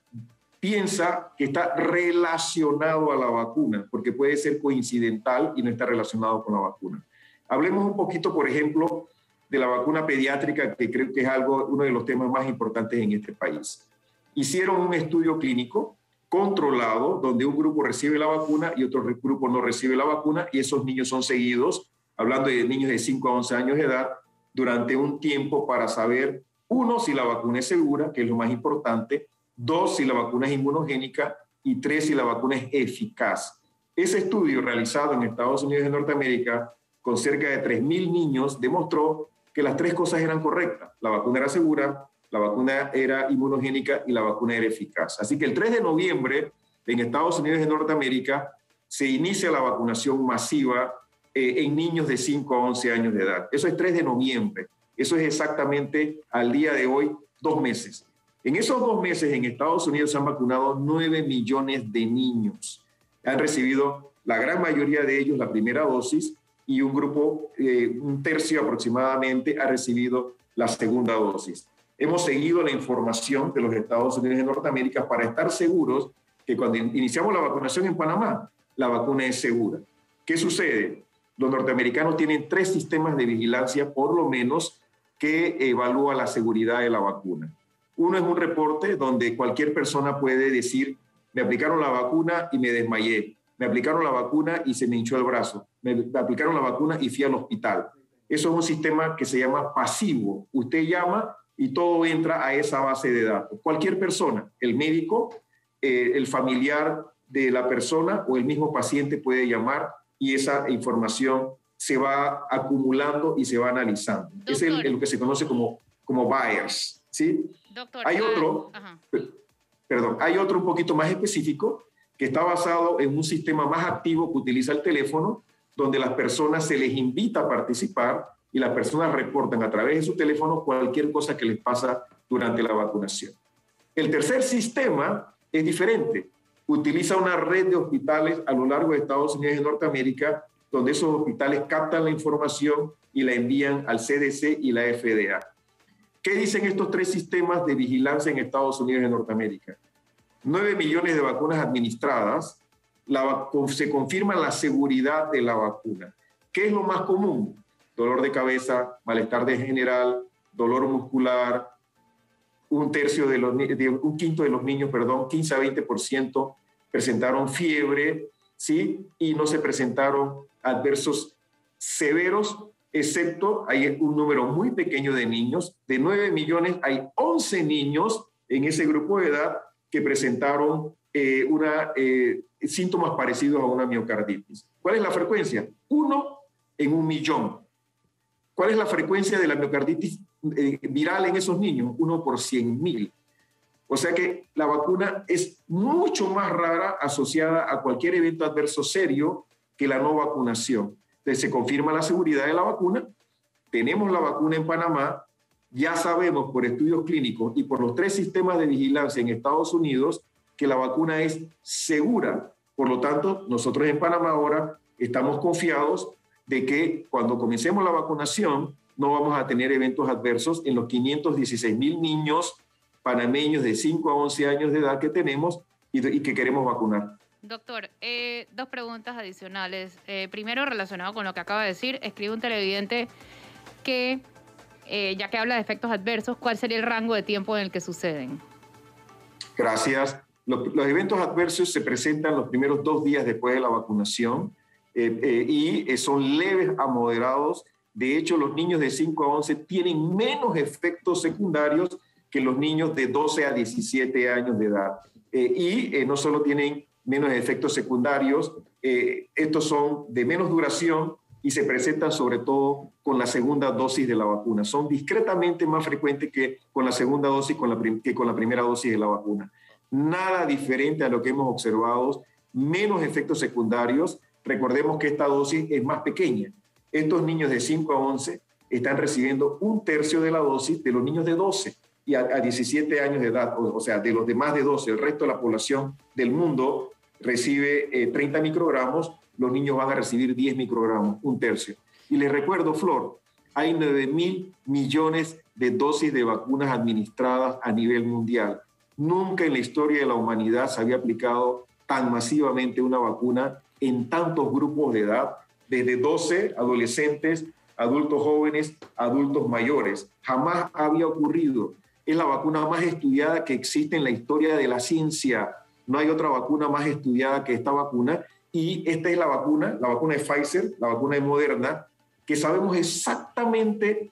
piensa que está relacionado a la vacuna, porque puede ser coincidental y no está relacionado con la vacuna. Hablemos un poquito, por ejemplo, de la vacuna pediátrica, que creo que es uno de los temas más importantes en este país. Hicieron un estudio clínico controlado, donde un grupo recibe la vacuna y otro grupo no recibe la vacuna, y esos niños son seguidos, hablando de niños de 5 a 11 años de edad, durante un tiempo para saber, 1, si la vacuna es segura, que es lo más importante, 2, si la vacuna es inmunogénica, y 3, si la vacuna es eficaz. Ese estudio realizado en Estados Unidos de Norteamérica, con cerca de 3.000 niños, demostró que las 3 cosas eran correctas. La vacuna era segura, la vacuna era inmunogénica y la vacuna era eficaz. Así que el 3 de noviembre, en Estados Unidos de Norteamérica, se inicia la vacunación masiva en niños de 5 a 11 años de edad. Eso es 3 de noviembre. Eso es exactamente al día de hoy 2 meses. En esos 2 meses en Estados Unidos se han vacunado 9 millones de niños. Han recibido la gran mayoría de ellos la primera dosis y un grupo, un tercio aproximadamente, ha recibido la segunda dosis. Hemos seguido la información de los Estados Unidos de Norteamérica para estar seguros que cuando iniciamos la vacunación en Panamá, la vacuna es segura. ¿Qué sucede? Los norteamericanos tienen 3 sistemas de vigilancia, por lo menos, que evalúa la seguridad de la vacuna. Uno es un reporte donde cualquier persona puede decir, me aplicaron la vacuna y me desmayé, me aplicaron la vacuna y se me hinchó el brazo, me aplicaron la vacuna y fui al hospital. Eso es un sistema que se llama pasivo. Usted llama y todo entra a esa base de datos. Cualquier persona, el médico, el familiar de la persona o el mismo paciente puede llamar y esa información se va acumulando y se va analizando. Doctor, es lo que se conoce como bias, ¿sí? Doctor, hay otro un poquito más específico que está basado en un sistema más activo que utiliza el teléfono, donde las personas se les invita a participar y las personas reportan a través de su teléfono cualquier cosa que les pasa durante la vacunación. El tercer sistema es diferente. Utiliza una red de hospitales a lo largo de Estados Unidos y Norteamérica, donde esos hospitales captan la información y la envían al CDC y la FDA. ¿Qué dicen estos 3 sistemas de vigilancia en Estados Unidos y Norteamérica? 9 millones de vacunas administradas, se confirma la seguridad de la vacuna. ¿Qué es lo más común? Dolor de cabeza, malestar general, dolor muscular. Un quinto de los niños, 15 a 20%, presentaron fiebre ¿sí? Y no se presentaron adversos severos, excepto hay un número muy pequeño de niños. De 9 millones hay 11 niños en ese grupo de edad que presentaron síntomas parecidos a una miocarditis. ¿Cuál es la frecuencia? 1 en 1.000.000. ¿Cuál es la frecuencia de la miocarditis viral en esos niños? 1 por 100.000. O sea que la vacuna es mucho más rara asociada a cualquier evento adverso serio que la no vacunación. Entonces se confirma la seguridad de la vacuna. Tenemos la vacuna en Panamá. Ya sabemos por estudios clínicos y por los 3 sistemas de vigilancia en Estados Unidos que la vacuna es segura. Por lo tanto, nosotros en Panamá ahora estamos confiados de que cuando comencemos la vacunación no vamos a tener eventos adversos en los 516,000 niños panameños de 5 a 11 años de edad que tenemos y que queremos vacunar. Doctor, 2 preguntas adicionales. Primero, relacionado con lo que acaba de decir, escribe un televidente que, ya que habla de efectos adversos, ¿cuál sería el rango de tiempo en el que suceden? Gracias. Los eventos adversos se presentan los primeros 2 días después de la vacunación y son leves a moderados. De hecho, los niños de 5 a 11 tienen menos efectos secundarios que los niños de 12 a 17 años de edad. No solo tienen menos efectos secundarios, estos son de menos duración y se presentan sobre todo con la segunda dosis de la vacuna. Son discretamente más frecuentes que con la segunda dosis que con la primera dosis de la vacuna. Nada diferente a lo que hemos observado, menos efectos secundarios. Recordemos que esta dosis es más pequeña. Estos niños de 5 a 11 están recibiendo 1/3 de la dosis de los niños de 12 y a 17 años de edad, o sea, de los demás de 12, el resto de la población del mundo recibe 30 microgramos, los niños van a recibir 10 microgramos, 1/3. Y les recuerdo, Flor, hay 9.000 millones de dosis de vacunas administradas a nivel mundial. Nunca en la historia de la humanidad se había aplicado tan masivamente una vacuna en tantos grupos de edad, desde 12 adolescentes, adultos jóvenes, adultos mayores. Jamás había ocurrido. Es la vacuna más estudiada que existe en la historia de la ciencia. No hay otra vacuna más estudiada que esta vacuna. Y esta es la vacuna de Pfizer, la vacuna de Moderna, que sabemos exactamente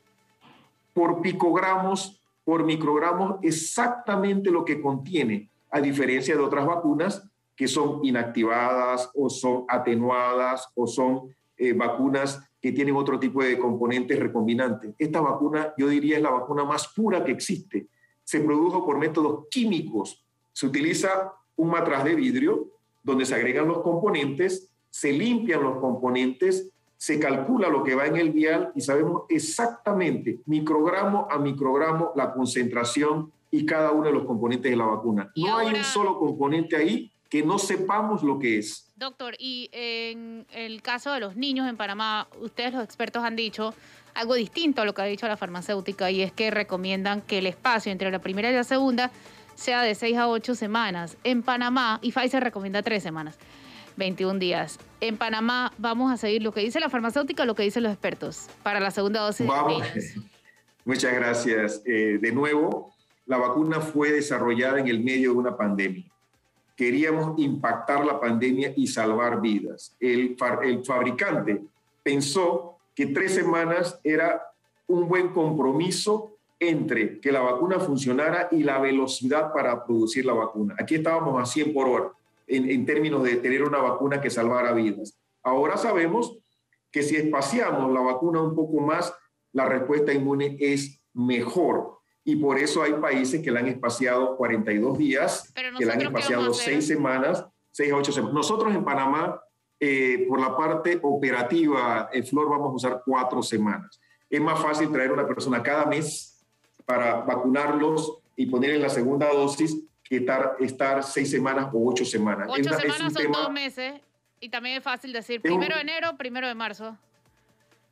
por picogramos, por microgramos, exactamente lo que contiene, a diferencia de otras vacunas que son inactivadas o son atenuadas o son vacunas que tienen otro tipo de componentes recombinantes. Esta vacuna, yo diría, es la vacuna más pura que existe. Se produjo por métodos químicos. Se utiliza un matraz de vidrio donde se agregan los componentes, se limpian los componentes, se calcula lo que va en el vial y sabemos exactamente, microgramo a microgramo, la concentración y cada uno de los componentes de la vacuna. No hay un solo componente ahí que no sepamos lo que es. Doctor, y en el caso de los niños en Panamá, ustedes los expertos han dicho algo distinto a lo que ha dicho la farmacéutica, y es que recomiendan que el espacio entre la primera y la segunda sea de 6 a 8 semanas. En Panamá, y Pfizer recomienda 3 semanas, 21 días. En Panamá vamos a seguir lo que dice la farmacéutica, lo que dicen los expertos para la segunda dosis de niños. Muchas gracias. De nuevo, la vacuna fue desarrollada en el medio de una pandemia. Queríamos impactar la pandemia y salvar vidas. El fabricante pensó que 3 semanas era un buen compromiso entre que la vacuna funcionara y la velocidad para producir la vacuna. Aquí estábamos a 100 por hora en términos de tener una vacuna que salvara vidas. Ahora sabemos que si espaciamos la vacuna un poco más, la respuesta inmune es mejor. Y por eso hay países que la han espaciado 42 días, que la han espaciado 6 semanas, 6 a 8 semanas. Nosotros en Panamá, por la parte operativa, Flor, vamos a usar 4 semanas. Es más fácil traer a una persona cada mes para vacunarlos y poner en la segunda dosis que estar 6 semanas o 8 semanas. 8 semanas son 2 meses y también es fácil decir 1 de enero, 1 de marzo.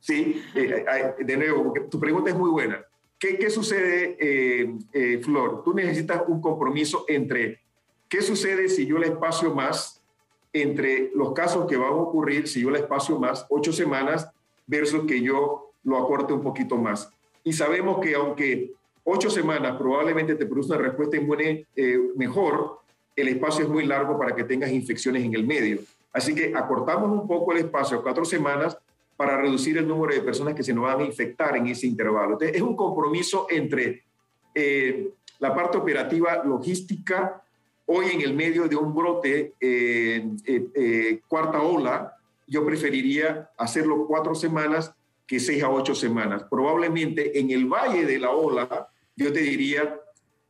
Sí, de nuevo, tu pregunta es muy buena. ¿Qué sucede, Flor? Tú necesitas un compromiso entre qué sucede si yo le espacio más, entre los casos que van a ocurrir si yo le espacio más, 8 semanas, versus que yo lo acorte un poquito más. Y sabemos que aunque 8 semanas probablemente te produce una respuesta inmune mejor, el espacio es muy largo para que tengas infecciones en el medio. Así que acortamos un poco el espacio a 4 semanas para reducir el número de personas que se nos van a infectar en ese intervalo. Entonces, es un compromiso entre la parte operativa logística, hoy en el medio de un brote, cuarta ola. Yo preferiría hacerlo 4 semanas que 6 a 8 semanas. Probablemente en el valle de la ola, yo te diría,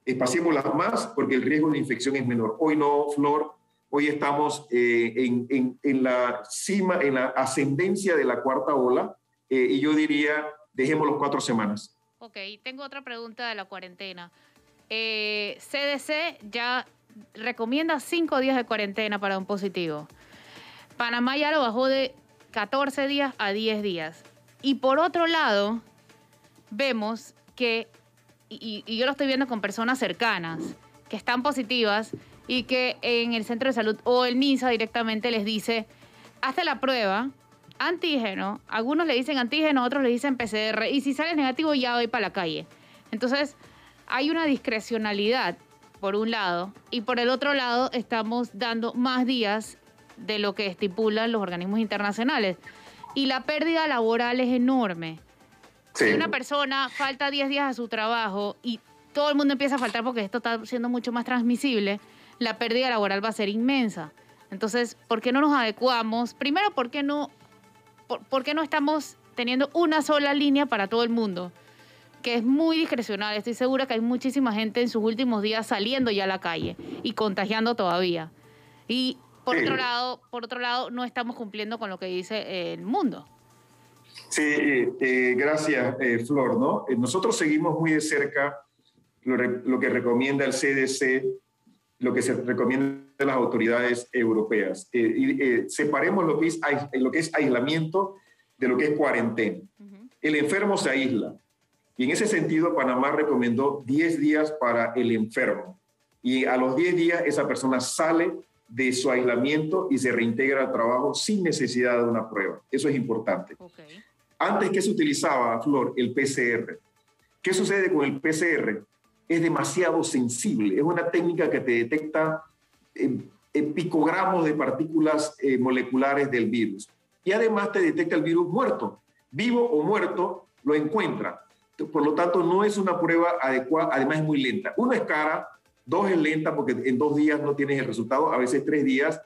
espaciémoslas más porque el riesgo de infección es menor. Hoy no, Flor. Hoy estamos en la cima, en la ascendencia de la cuarta ola, y yo diría, dejemos los 4 semanas. Ok, tengo otra pregunta de la cuarentena. CDC ya recomienda 5 días de cuarentena para un positivo. Panamá ya lo bajó de 14 días a 10 días. Y por otro lado, vemos que, y yo lo estoy viendo con personas cercanas, que están positivas, y que en el centro de salud o el MINSA directamente les dice, hazte la prueba, antígeno, algunos le dicen antígeno, otros le dicen PCR, y si sale negativo ya voy para la calle. Entonces, hay una discrecionalidad por un lado, y por el otro lado estamos dando más días de lo que estipulan los organismos internacionales. Y la pérdida laboral es enorme. Sí. Si una persona falta 10 días a su trabajo y todo el mundo empieza a faltar porque esto está siendo mucho más transmisible, la pérdida laboral va a ser inmensa. Entonces, ¿por qué no nos adecuamos? Primero, ¿por qué no estamos teniendo una sola línea para todo el mundo? Que es muy discrecional. Estoy segura que hay muchísima gente en sus últimos días saliendo ya a la calle y contagiando todavía. Y por otro lado, no estamos cumpliendo con lo que dice el mundo. Sí, gracias, Flor, ¿no? Nosotros seguimos muy de cerca lo que recomienda el CDC, lo que se recomienda de las autoridades europeas. Separemos lo que es aislamiento de lo que es cuarentena. El enfermo se aísla. Y en ese sentido, Panamá recomendó 10 días para el enfermo. Y a los 10 días, esa persona sale de su aislamiento y se reintegra al trabajo sin necesidad de una prueba. Eso es importante. Okay. Antes, ¿qué se utilizaba, Flor? El PCR. ¿Qué sucede con el PCR? Es demasiado sensible. Es una técnica que te detecta picogramos de partículas moleculares del virus. Y además te detecta el virus muerto. Vivo o muerto, lo encuentra. Por lo tanto, no es una prueba adecuada. Además, es muy lenta. 1 es cara, 2 es lenta porque en 2 días no tienes el resultado. A veces 3 días.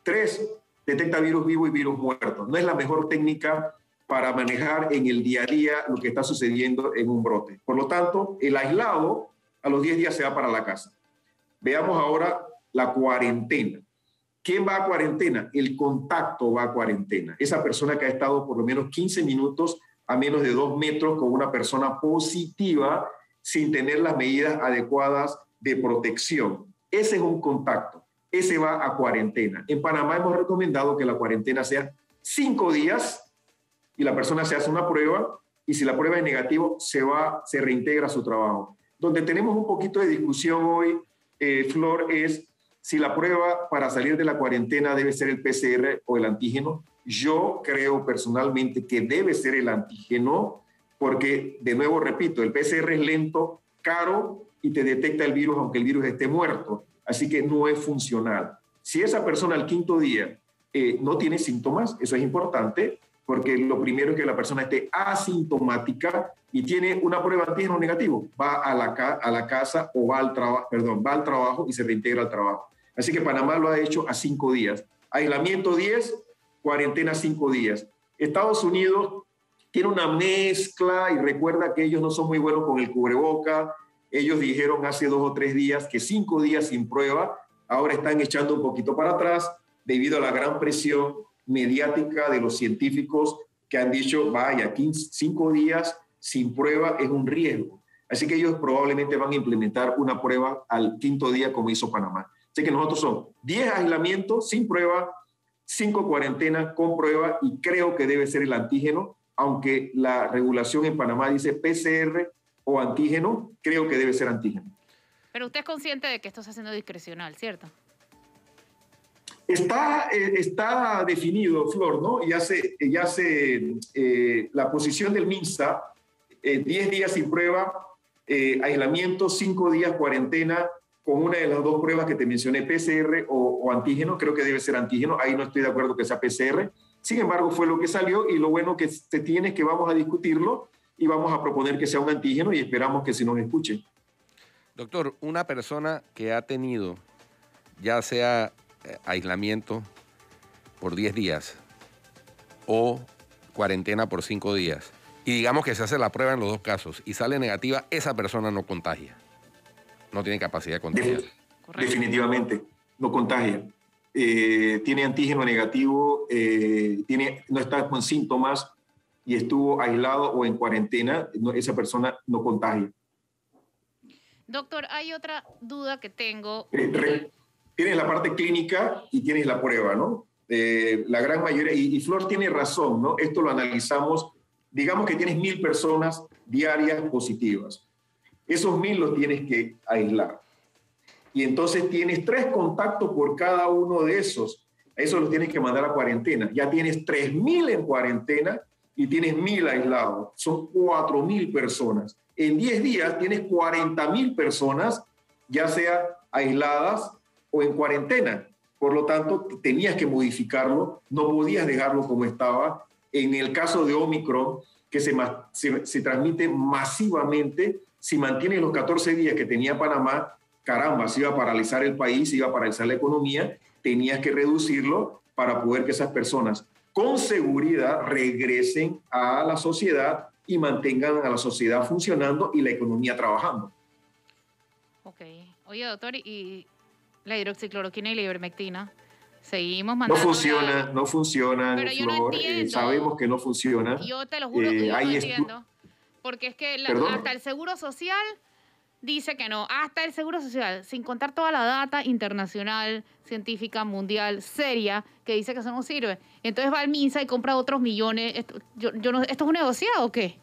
3 detecta virus vivo y virus muerto. No es la mejor técnica para manejar en el día a día lo que está sucediendo en un brote. Por lo tanto, el aislado a los 10 días se va para la casa. Veamos ahora la cuarentena. ¿Quién va a cuarentena? El contacto va a cuarentena. Esa persona que ha estado por lo menos 15 minutos a menos de 2 metros con una persona positiva sin tener las medidas adecuadas de protección. Ese es un contacto. Ese va a cuarentena. En Panamá hemos recomendado que la cuarentena sea 5 días y la persona se hace una prueba y si la prueba es negativa se reintegra a su trabajo. Donde tenemos un poquito de discusión hoy, Flor, es si la prueba para salir de la cuarentena debe ser el PCR o el antígeno. Yo creo personalmente que debe ser el antígeno porque, de nuevo repito, el PCR es lento, caro y te detecta el virus aunque el virus esté muerto. Así que no es funcional. Si esa persona al 5.º día no tiene síntomas, eso es importante, porque lo primero es que la persona esté asintomática y tiene una prueba antígeno negativo, va a la casa o va al trabajo y se reintegra al trabajo. Así que Panamá lo ha hecho a 5 días. Aislamiento 10, cuarentena 5 días. Estados Unidos tiene una mezcla y recuerda que ellos no son muy buenos con el cubreboca. Ellos dijeron hace 2 o 3 días que 5 días sin prueba. Ahora están echando un poquito para atrás debido a la gran presión mediática de los científicos que han dicho, vaya, 5 días sin prueba es un riesgo. Así que ellos probablemente van a implementar una prueba al 5.º día como hizo Panamá. Así que nosotros son 10 aislamientos sin prueba, 5 cuarentenas con prueba y creo que debe ser el antígeno, aunque la regulación en Panamá dice PCR o antígeno, creo que debe ser antígeno. Pero usted es consciente de que esto está siendo discrecional, ¿cierto? Está definido, Flor, ¿no? La posición del MINSA, 10 días sin prueba, aislamiento, 5 días cuarentena, con una de las dos pruebas que te mencioné, PCR o antígeno. Creo que debe ser antígeno, ahí no estoy de acuerdo que sea PCR. Sin embargo, fue lo que salió, y lo bueno que se tiene es que vamos a discutirlo y vamos a proponer que sea un antígeno, y esperamos que se nos escuche. Doctor, una persona que ha tenido ya sea aislamiento por 10 días o cuarentena por 5 días, y digamos que se hace la prueba en los dos casos y sale negativa, esa persona no contagia. No tiene capacidad de contagiar. Definitivamente, no contagia. Tiene antígeno negativo, no está con síntomas y estuvo aislado o en cuarentena, esa persona no contagia. Doctor, hay otra duda que tengo. Tienes la parte clínica y tienes la prueba, ¿no? La gran mayoría, y Flor tiene razón, ¿no? Esto lo analizamos, digamos que tienes 1.000 personas diarias positivas. Esos 1.000 los tienes que aislar. Y entonces tienes 3 contactos por cada uno de esos. Esos los tienes que mandar a cuarentena. Ya tienes 3.000 en cuarentena y tienes 1.000 aislados. Son 4.000 personas. En 10 días tienes 40.000 personas, ya sea aisladas o en cuarentena. Por lo tanto, tenías que modificarlo, no podías dejarlo como estaba. En el caso de Omicron, que se transmite masivamente, si mantienes los 14 días que tenía Panamá, caramba, se iba a paralizar el país, se iba a paralizar la economía, tenías que reducirlo para poder que esas personas con seguridad regresen a la sociedad y mantengan a la sociedad funcionando y la economía trabajando. Ok. Oye, doctor, ¿y la hidroxicloroquina y la ivermectina? Seguimos mandando. No funciona, pero yo Flor. no entiendo. Sabemos que no funciona. Yo te lo juro que yo no entiendo. Porque es que ¿Perdón? hasta el Seguro Social dice que no. Hasta el Seguro Social, sin contar toda la data internacional, científica, mundial, seria, que dice que eso no sirve. Y entonces va al MINSA y compra otros millones. ¿Esto es un negociado o qué?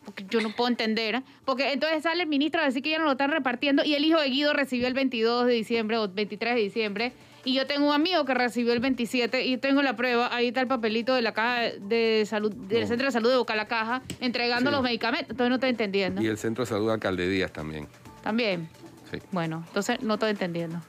Porque yo no puedo entender. Porque entonces sale el ministro a decir que ya no lo están repartiendo y el hijo de Guido recibió el 22 de diciembre o 23 de diciembre. Y yo tengo un amigo que recibió el 27 y tengo la prueba. Ahí está el papelito de la caja de salud, del Centro de Salud de Boca la Caja, entregando los medicamentos. Entonces no estoy entendiendo. Y el Centro de Salud de Alcalde Díaz también. ¿También? Sí. Bueno, entonces no estoy entendiendo.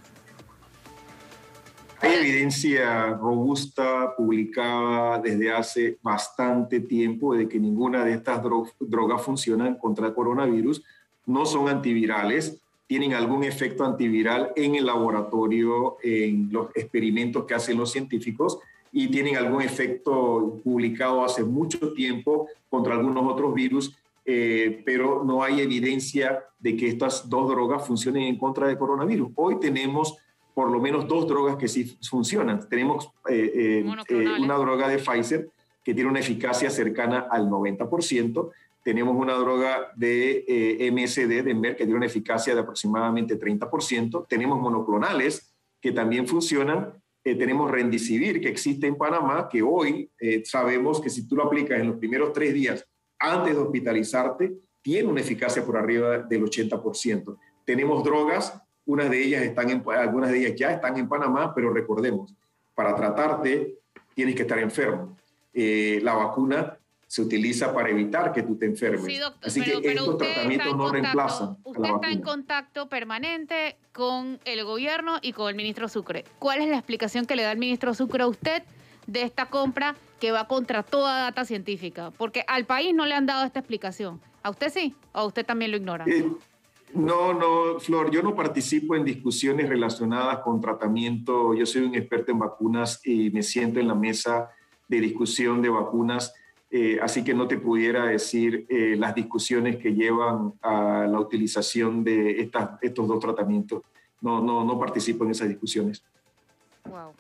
Hay evidencia robusta publicada desde hace bastante tiempo de que ninguna de estas drogas funcionan contra el coronavirus. No son antivirales, tienen algún efecto antiviral en el laboratorio, en los experimentos que hacen los científicos, y tienen algún efecto publicado hace mucho tiempo contra algunos otros virus, pero no hay evidencia de que estas dos drogas funcionen en contra del coronavirus. Hoy tenemos por lo menos 2 drogas que sí funcionan. Tenemos una droga de Pfizer que tiene una eficacia cercana al 90%. Tenemos una droga de MSD de Merck que tiene una eficacia de aproximadamente 30%. Tenemos monoclonales que también funcionan. Tenemos Remdesivir que existe en Panamá, que hoy sabemos que si tú lo aplicas en los primeros 3 días antes de hospitalizarte, tiene una eficacia por arriba del 80%. Tenemos drogas. Algunas de ellas ya están en Panamá, pero recordemos, para tratarte tienes que estar enfermo. La vacuna se utiliza para evitar que tú te enfermes. Sí, doctor, así que estos tratamientos no reemplazan. Usted está en contacto permanente con el gobierno y con el ministro Sucre. ¿Cuál es la explicación que le da el ministro Sucre a usted de esta compra que va contra toda data científica? Porque al país no le han dado esta explicación. ¿A usted sí? ¿O a usted también lo ignora? No, Flor, yo no participo en discusiones relacionadas con tratamiento. Yo soy un experto en vacunas y me siento en la mesa de discusión de vacunas, así que no te pudiera decir las discusiones que llevan a la utilización de estos 2 tratamientos. No participo en esas discusiones. Wow.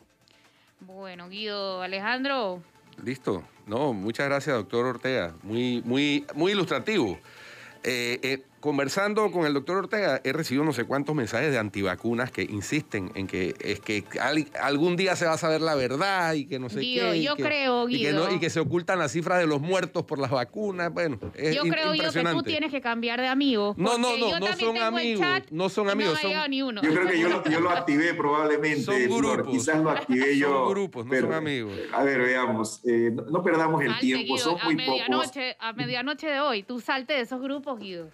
Bueno, Guido, Alejandro. Listo. No, muchas gracias, doctor Ortega. Muy ilustrativo. Conversando con el doctor Ortega, he recibido no sé cuántos mensajes de antivacunas que insisten en que algún día se va a saber la verdad y que no sé Guido, qué. Yo creo, Guido. Y que se ocultan las cifras de los muertos por las vacunas. Bueno, es yo creo, Guido, que tú tienes que cambiar de amigos. No son amigos. No son amigos. Yo creo que yo lo activé probablemente. Son grupos. Flor, quizás lo activé yo. Son grupos, no son amigos. A ver, veamos. No perdamos el tiempo, Guido, son muy pocos. A medianoche de hoy, tú salte de esos grupos, Guido.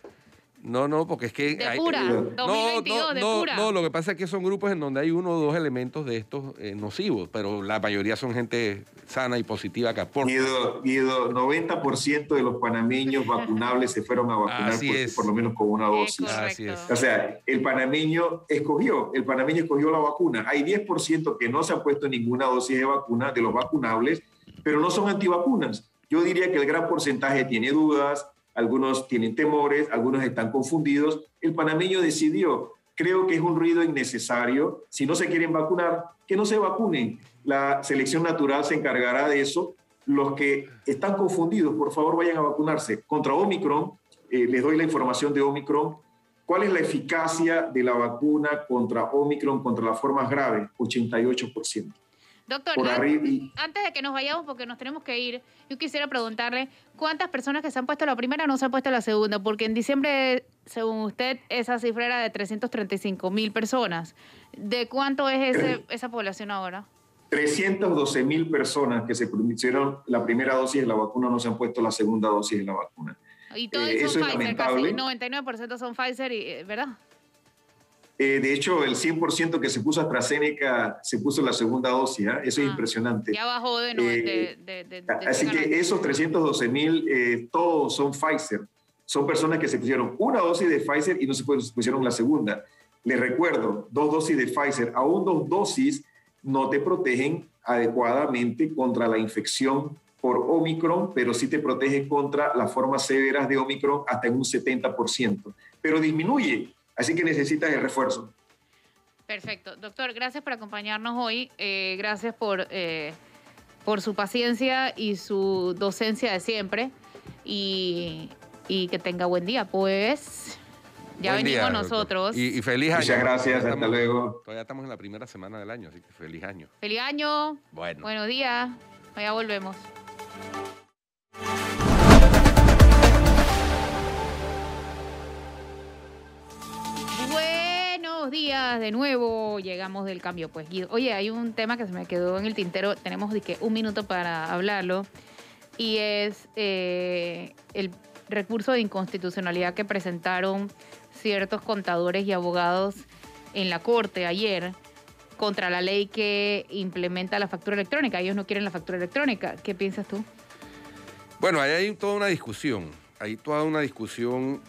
No, porque es que... De pura, 2022, de pura. No, lo que pasa es que son grupos en donde hay 1 o 2 elementos de estos nocivos, pero la mayoría son gente sana y positiva que aporta. Guido, 90% de los panameños vacunables se fueron a vacunar por lo menos con una dosis. Así es. O sea, el panameño escogió la vacuna. Hay 10% que no se han puesto ninguna dosis de vacuna de los vacunables, pero no son antivacunas. Yo diría que el gran porcentaje tiene dudas, algunos tienen temores, algunos están confundidos. El panameño decidió. Creo que es un ruido innecesario. Si no se quieren vacunar, que no se vacunen. La selección natural se encargará de eso. Los que están confundidos, por favor, vayan a vacunarse. Contra Omicron, les doy la información de Omicron. ¿Cuál es la eficacia de la vacuna contra Omicron, contra las formas graves? 88%. Doctor, antes de que nos vayamos, porque nos tenemos que ir, yo quisiera preguntarle cuántas personas que se han puesto la primera no se han puesto la segunda, porque en diciembre, según usted, esa cifra era de 335.000 personas. ¿De cuánto es esa población ahora? 312.000 personas que se pusieron la primera dosis de la vacuna no se han puesto la segunda dosis de la vacuna. Y todos son Pfizer, casi 99% son Pfizer, ¿verdad? De hecho, el 100% que se puso AstraZeneca se puso la segunda dosis. Eso es impresionante. Ya bajó de así que esos 312.000, todos son Pfizer. Son personas que se pusieron una dosis de Pfizer y no se pusieron la segunda. Les recuerdo, 2 dosis de Pfizer, aún 2 dosis no te protegen adecuadamente contra la infección por Omicron, pero sí te protegen contra las formas severas de Omicron hasta en un 70%. Pero disminuye. Así que necesitas el refuerzo. Perfecto. Doctor, gracias por acompañarnos hoy. Gracias por su paciencia y su docencia de siempre. Y que tenga buen día. Pues ya buen venimos día, nosotros. Y feliz año. Muchas gracias. Hasta luego. Todavía estamos en la primera semana del año, así que feliz año. Feliz año. Bueno. Buenos días. Ya volvemos. Buenos días de nuevo, llegamos del cambio, pues Guido. Oye, hay un tema que se me quedó en el tintero, tenemos un minuto para hablarlo, y es el recurso de inconstitucionalidad que presentaron ciertos contadores y abogados en la Corte ayer contra la ley que implementa la factura electrónica. Ellos no quieren la factura electrónica. ¿Qué piensas tú? Bueno, ahí hay toda una discusión. Hay toda una discusión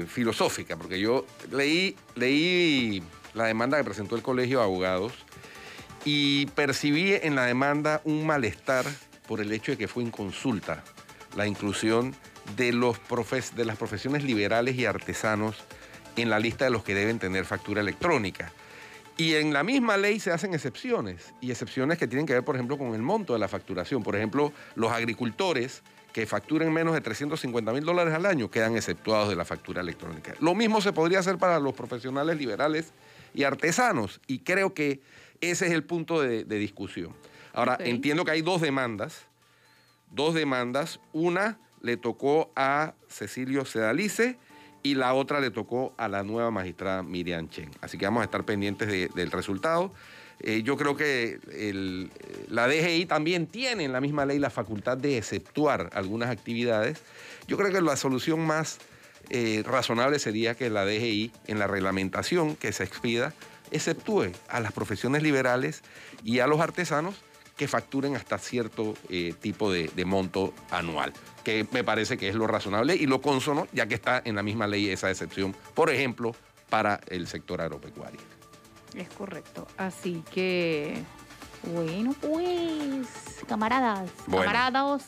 filosófica, porque yo leí la demanda que presentó el Colegio de Abogados y percibí en la demanda un malestar por el hecho de que fue inconsulta la inclusión de las profesiones liberales y artesanos en la lista de los que deben tener factura electrónica. Y en la misma ley se hacen excepciones, y excepciones que tienen que ver, por ejemplo, con el monto de la facturación. Por ejemplo, los agricultores que facturen menos de $350,000 al año quedan exceptuados de la factura electrónica. Lo mismo se podría hacer para los profesionales liberales y artesanos, y creo que ese es el punto de discusión. Ahora, entiendo que hay dos demandas. Una le tocó a Cecilio Sedalice y la otra le tocó a la nueva magistrada Miriam Chen. Así que vamos a estar pendientes del resultado. Yo creo que la DGI también tiene en la misma ley la facultad de exceptuar algunas actividades. Yo creo que la solución más razonable sería que la DGI, en la reglamentación que se expida, exceptúe a las profesiones liberales y a los artesanos que facturen hasta cierto tipo de monto anual, que me parece que es lo razonable y lo consono, ya que está en la misma ley esa excepción, por ejemplo, para el sector agropecuario. Es correcto. Así que, bueno, pues, camaradas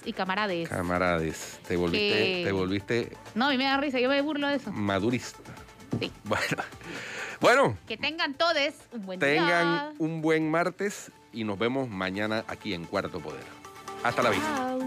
y camarades. Camarades, te volviste... No, a mí me da risa, yo me burlo de eso. Madurista. Sí. Bueno. Que tengan todos un buen día. Tengan un buen martes y nos vemos mañana aquí en Cuarto Poder. Hasta la vista.